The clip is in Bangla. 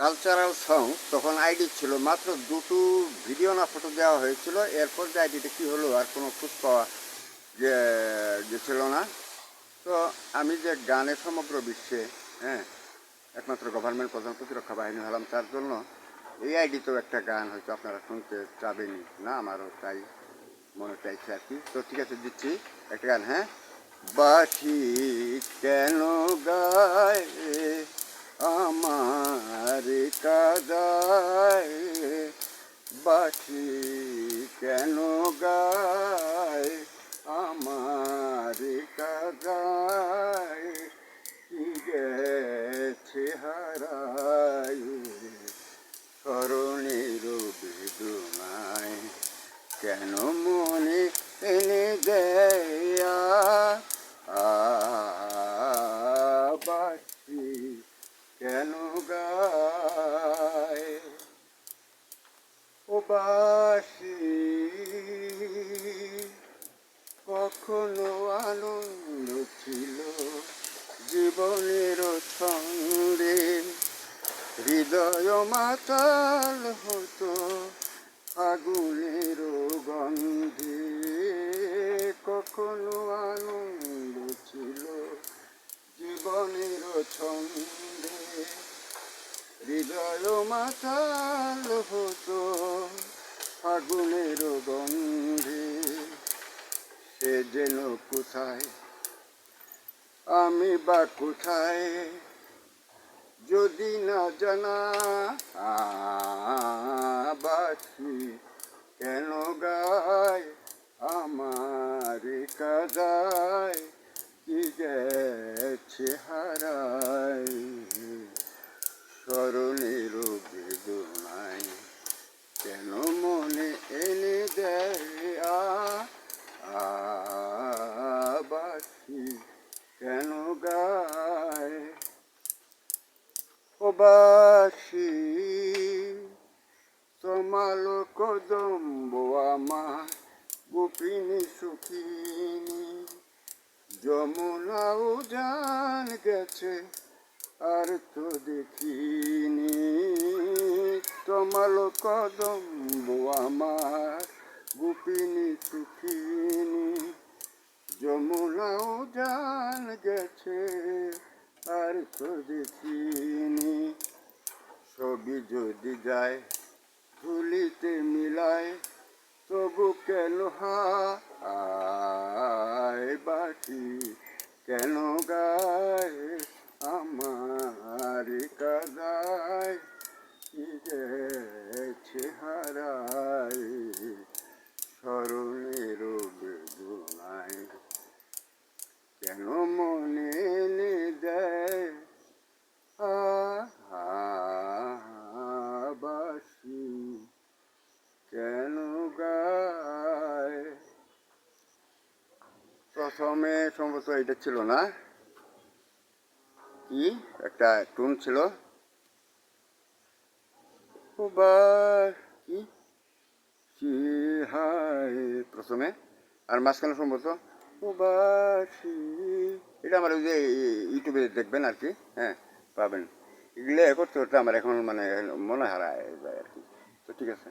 কালচারাল সং তখন আইডি ছিল মাত্র দুটো ভিডিও না ফটো দেওয়া হয়েছিল। এরপর যে আইডিটা কী হলো আর কোনো খোঁজ পাওয়া গেছিল না। তো আমি যে গানে সমগ্র বিশ্বে একমাত্র গভর্নমেন্ট প্রধান প্রতিরক্ষা বাহিনী হলাম, তার জন্য এই আইডিতেও একটা গান হয়তো আপনারা শুনতে চাবেনই না, আমারও তাই মনে চাইছে আর কি। তো ঠিক আছে, দিচ্ছি একটা গান। বাঁশি কেন গায় আমার কাদায়, বাঁশি কেন গায় আমার কাদায়, কি গেছে হারায় স্মরণের বেদনায়, কেন মনে এনে দেয়া বাঁশি কেন গায়। ও বাঁশি কখনো আনন্দ ছিল জীবনের ছন্দে, হৃদয় মাতাল হতো আগুনের গন্ধে, কখনো আনন্দ ছিল জীবনের ছন্দে, হৃদয় মাতাল হতো আগুনের গন্ধে। সে যেন কোথায় আমি বা কোথায় যদি না জানা, বাঁশি কেন গায় আমার কাদায়, কি গেছে হারায় স্মরণের বেদনায়, কেন মনে এনে দেয় বাঁশি কেন গায়। ও বাঁশি তোমালো কদম্ব আমার গোপিনী সুখিনী, যমুনা উজান গেছে আর তো দেখিনি, তোমালো কদম্ব আমার গোপিনী সুখিনী, যমুনা উজান গেছে আর তো দেখিনি। ছবি যদি যায় ধুলিতে মিলায়, তবু কেন হায় বাঁশি কেন গায় আমার কাদায়, কি গেছে হারায় স্মরণের বেদনায়, কেন মনে এনে দেয় বাঁশি কেন গায়। প্রথমে সম্ভবত এটা ছিল না, কি একটা টুন ছিল কি হায় প্রথমে, আর মাঝখানে সম্ভবত বাঁশি। এটা আমার ওই যে ইউটিউবে দেখবেন আর কি, পাবেন। এগুলো করতে করতে আমার এখন মানে মনে হারায় যায় আর কি। তো ঠিক আছে।